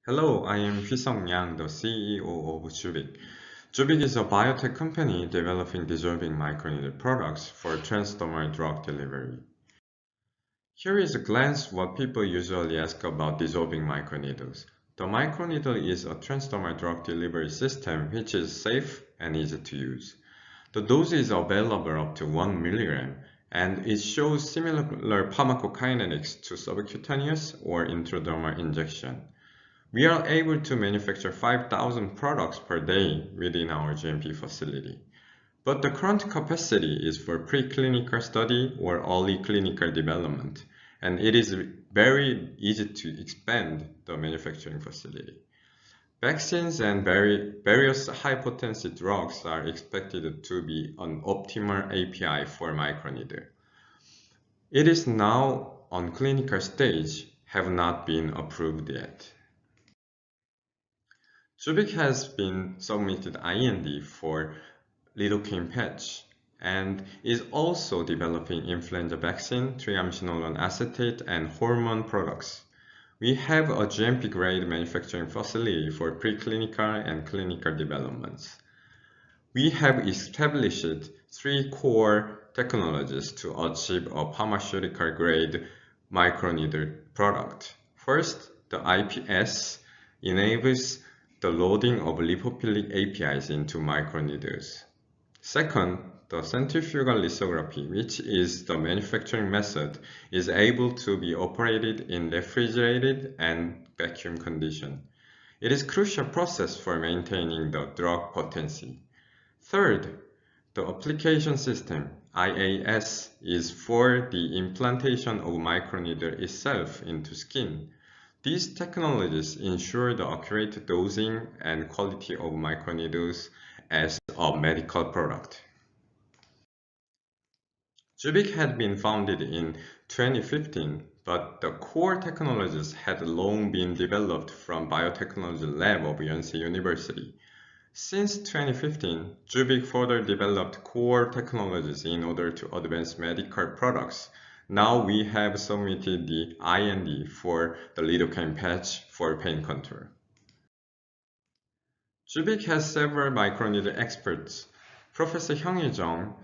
Hello, I am Hyesung Yang, the CEO of JUVIC. JUVIC is a biotech company developing dissolving microneedle products for transdermal drug delivery. Here is a glance what people usually ask about dissolving microneedles. The microneedle is a transdermal drug delivery system which is safe and easy to use. The dose is available up to 1 milligram and it shows similar pharmacokinetics to subcutaneous or intradermal injection. We are able to manufacture 5,000 products per day within our GMP facility. But the current capacity is for preclinical study or early clinical development, and it is very easy to expand the manufacturing facility. Vaccines and various high-potency drugs are expected to be an optimal API for microneedle. It is now on clinical stage, have not been approved yet. JUVIC has been submitted IND for lidocaine patch and is also developing influenza vaccine, triamcinolone acetate, and hormone products. We have a GMP-grade manufacturing facility for preclinical and clinical developments. We have established 3 core technologies to achieve a pharmaceutical-grade microneedle product. First, the IPS enables the loading of lipophilic APIs into microneedles. Second, the centrifugal lithography, which is the manufacturing method, is able to be operated in refrigerated and vacuum condition. It is a crucial process for maintaining the drug potency. Third, the application system, IAS, is for the implantation of microneedle itself into skin. These technologies ensure the accurate dosing and quality of microneedles as a medical product. JUVIC had been founded in 2015, but the core technologies had long been developed from biotechnology lab of Yonsei University. Since 2015, JUVIC further developed core technologies in order to advance medical products. Now we have submitted the IND for the lidocaine patch for pain control. JUVIC has several microneedle experts. Professor Hyung Jung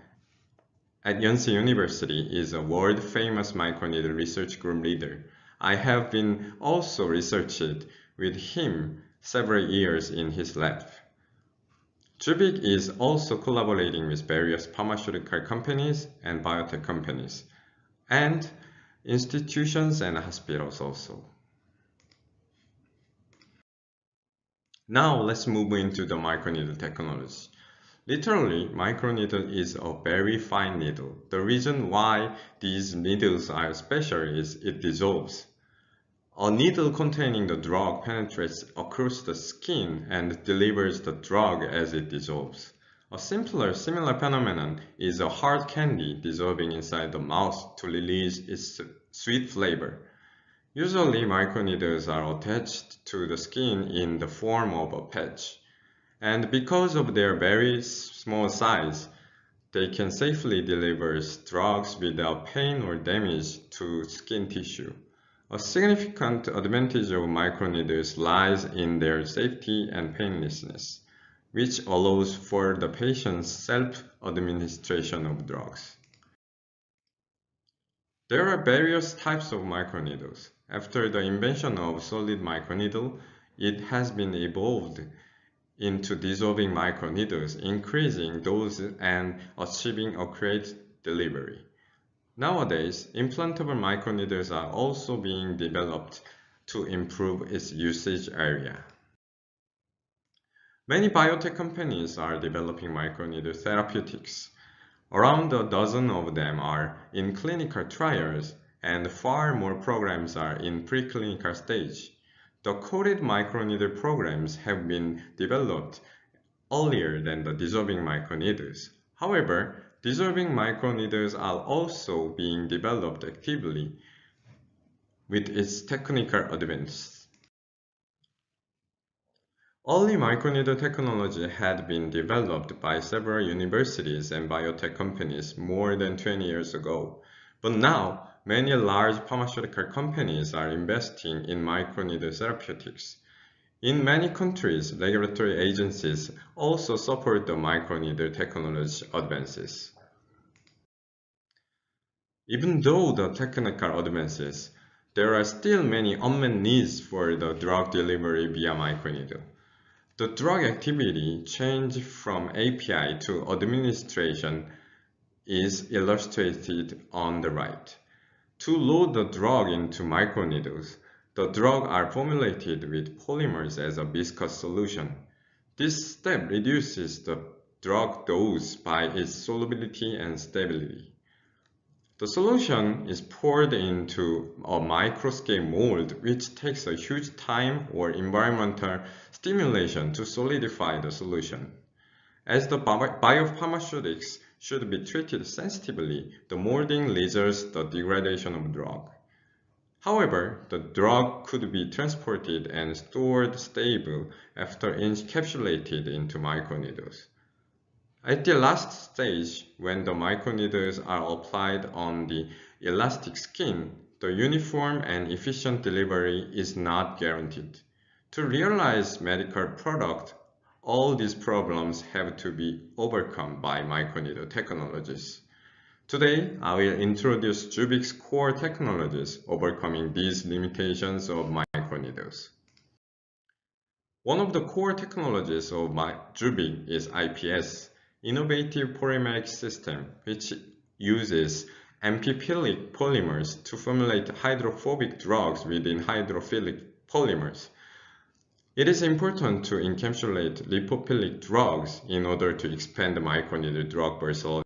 at Yonsei University is a world-famous microneedle research group leader. I have been also researched with him several years in his lab. JUVIC is also collaborating with various pharmaceutical companies and biotech companies, and institutions and hospitals also. Now let's move into the microneedle technology. Literally, microneedle is a very fine needle. The reason why these needles are special is it dissolves. A needle containing the drug penetrates across the skin and delivers the drug as it dissolves. A similar phenomenon is a hard candy dissolving inside the mouth to release its sweet flavor. Usually, microneedles are attached to the skin in the form of a patch, and because of their very small size, they can safely deliver drugs without pain or damage to skin tissue. A significant advantage of microneedles lies in their safety and painlessness, which allows for the patient's self-administration of drugs. There are various types of microneedles. After the invention of solid microneedle, it has been evolved into dissolving microneedles, increasing dose and achieving accurate delivery. Nowadays, implantable microneedles are also being developed to improve its usage area. Many biotech companies are developing microneedle therapeutics. Around a dozen of them are in clinical trials, and far more programs are in preclinical stage. The coated microneedle programs have been developed earlier than the dissolving microneedles. However, dissolving microneedles are also being developed actively with its technical advances. Early microneedle technology had been developed by several universities and biotech companies more than 20 years ago, but now many large pharmaceutical companies are investing in microneedle therapeutics. In many countries, regulatory agencies also support the microneedle technology advances. Even though the technical advances, there are still many unmet needs for the drug delivery via microneedle. The drug activity change from API to administration is illustrated on the right. To load the drug into microneedles, the drugs are formulated with polymers as a viscous solution. This step reduces the drug dose by its solubility and stability. The solution is poured into a microscale mold, which takes a huge time or environmental stimulation to solidify the solution. As the biopharmaceutics should be treated sensitively, the molding results the degradation of drug. However, the drug could be transported and stored stable after encapsulated into microneedles. At the last stage, when the microneedles are applied on the elastic skin, the uniform and efficient delivery is not guaranteed. To realize medical product, all these problems have to be overcome by microneedle technologies. Today, I will introduce JUVIC's core technologies overcoming these limitations of microneedles. One of the core technologies of JUVIC is IPS, Innovative Polymeric System, which uses amphiphilic polymers to formulate hydrophobic drugs within hydrophilic polymers. It is important to encapsulate lipophilic drugs in order to expand the microneedle drug versatility.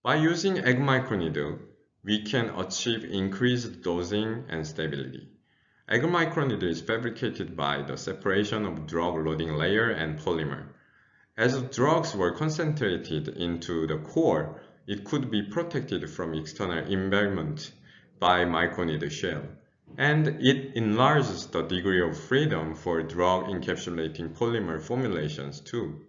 By using egg microneedle, we can achieve increased dosing and stability. Egg microneedle is fabricated by the separation of drug loading layer and polymer. As drugs were concentrated into the core, it could be protected from external environment by microneedle shell, and it enlarges the degree of freedom for drug encapsulating polymer formulations too.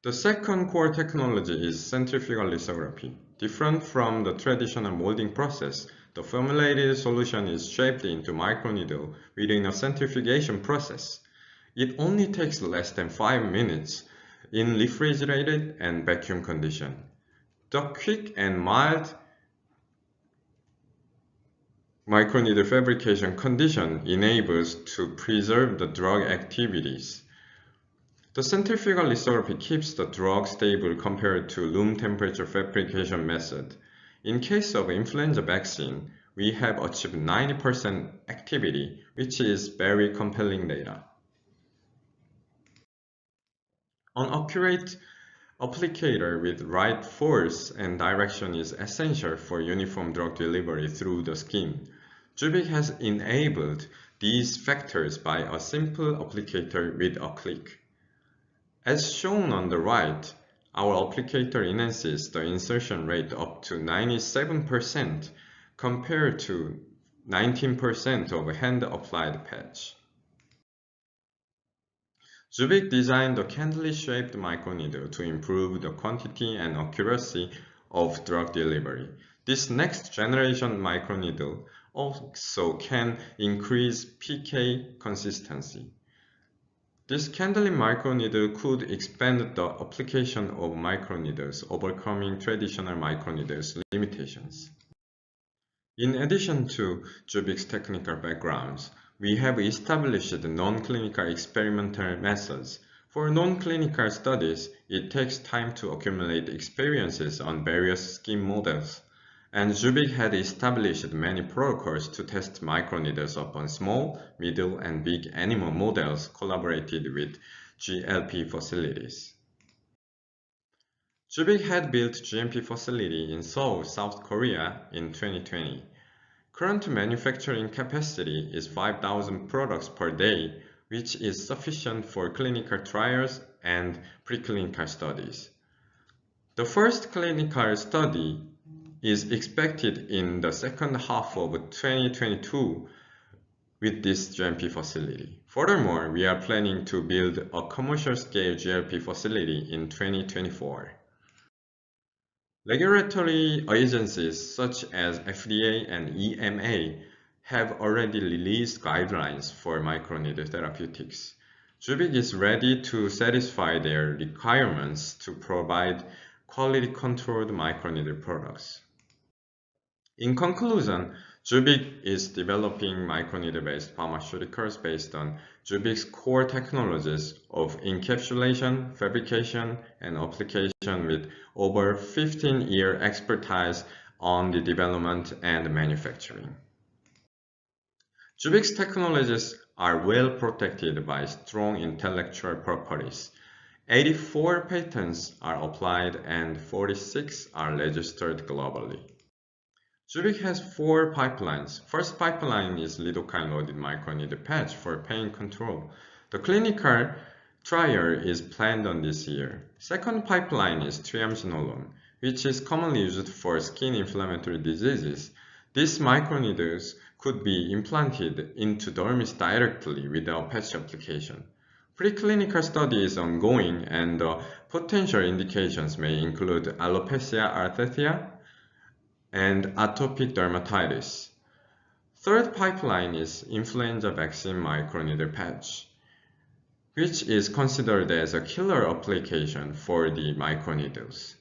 The second core technology is centrifugal lithography. Different from the traditional molding process, the formulated solution is shaped into microneedle within a centrifugation process. It only takes less than 5 minutes in refrigerated and vacuum condition. The quick and mild microneedle fabrication condition enables to preserve the drug activities. The centrifugal lithography keeps the drug stable compared to room temperature fabrication method. In case of influenza vaccine, we have achieved 90% activity, which is very compelling data. An accurate applicator with right force and direction is essential for uniform drug delivery through the skin. JUVIC has enabled these factors by a simple applicator with a click. As shown on the right, our applicator enhances the insertion rate up to 97% compared to 19% of hand-applied patch. JUVIC designed a candle-shaped microneedle to improve the quantity and accuracy of drug delivery. This next-generation microneedle also can increase PK consistency. This candling microneedle could expand the application of microneedles, overcoming traditional microneedles' limitations. In addition to JUVIC's technical backgrounds, we have established non-clinical experimental methods. For non-clinical studies, it takes time to accumulate experiences on various skin models, and JUVIC had established many protocols to test microneedles upon small, middle, and big animal models collaborated with GLP facilities. JUVIC had built GMP facility in Seoul, South Korea in 2020. Current manufacturing capacity is 5,000 products per day, which is sufficient for clinical trials and preclinical studies. The first clinical study is expected in the second half of 2022 with this GMP facility. Furthermore, we are planning to build a commercial-scale GLP facility in 2024. Regulatory agencies such as FDA and EMA have already released guidelines for microneedle therapeutics. JUVIC is ready to satisfy their requirements to provide quality-controlled microneedle products. In conclusion, JUVIC is developing microneedle-based pharmaceuticals based on JUVIC's core technologies of encapsulation, fabrication, and application with over 15-year expertise on the development and manufacturing. JUVIC's technologies are well protected by strong intellectual properties. 84 patents are applied and 46 are registered globally. JUVIC has 4 pipelines. First pipeline is lidocaine-loaded microneedle patch for pain control. The clinical trial is planned on this year. Second pipeline is triamcinolone, which is commonly used for skin inflammatory diseases. These microneedles could be implanted into dermis directly without patch application. Preclinical study is ongoing and the potential indications may include alopecia areata and atopic dermatitis. Third pipeline is influenza vaccine microneedle patch, which is considered as a killer application for the microneedles.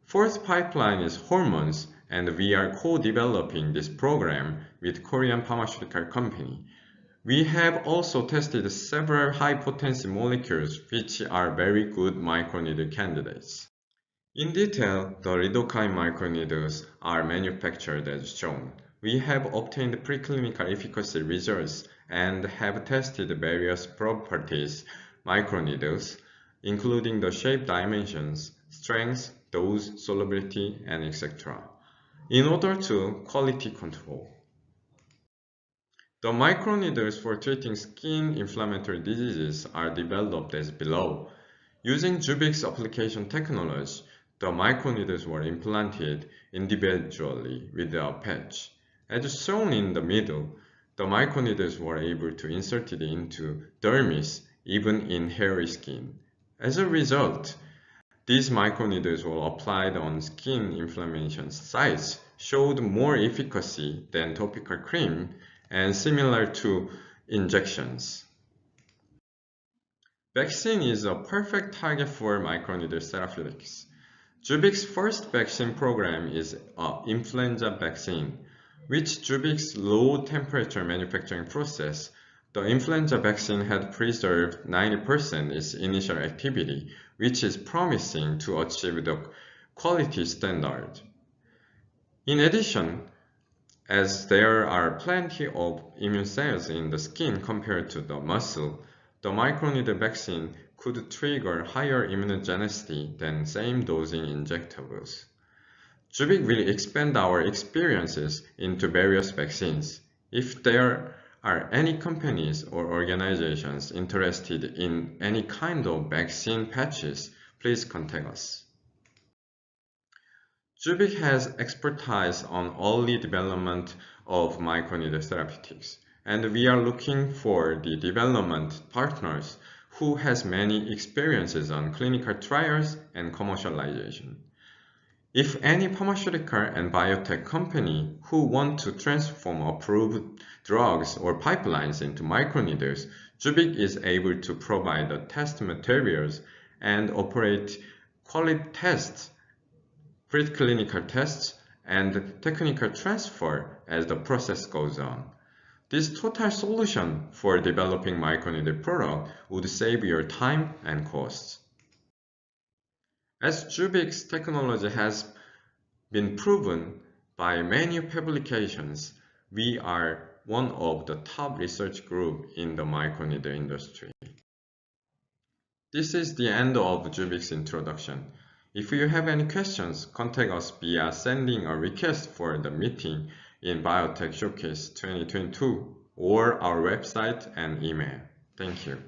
Fourth pipeline is hormones, and we are co-developing this program with Korean pharmaceutical company. We have also tested several high-potency molecules which are very good microneedle candidates. In detail, the lidocaine microneedles are manufactured as shown. We have obtained preclinical efficacy results and have tested various properties microneedles, including the shape dimensions, strength, dose, solubility, and etc. in order to quality control. The microneedles for treating skin inflammatory diseases are developed as below. Using JUVIC's application technology, the microneedles were implanted individually without patch. As shown in the middle, the microneedles were able to insert it into dermis even in hairy skin. As a result, these microneedles were applied on skin inflammation sites, showed more efficacy than topical cream and similar to injections. Vaccine is a perfect target for microneedle therapeutics. JUVIC's first vaccine program is an influenza vaccine, which JUVIC's low temperature manufacturing process. The influenza vaccine had preserved 90% its initial activity, which is promising to achieve the quality standard. In addition, as there are plenty of immune cells in the skin compared to the muscle, the microneedle vaccine could trigger higher immunogenicity than same dosing injectables. JUVIC will expand our experiences into various vaccines. If there are any companies or organizations interested in any kind of vaccine patches, please contact us. JUVIC has expertise on early development of microneedle therapeutics, and we are looking for the development partners who has many experiences on clinical trials and commercialization. If any pharmaceutical and biotech company who want to transform approved drugs or pipelines into microneedles, JUVIC is able to provide the test materials and operate quality tests, preclinical tests, and technical transfer as the process goes on. This total solution for developing microneedle product would save your time and costs. As JUVIC's technology has been proven by many publications, we are one of the top research groups in the microneedle industry. This is the end of JUVIC's introduction. If you have any questions, contact us via sending a request for the meeting in Biotech Showcase 2022 or our website and email. Thank you.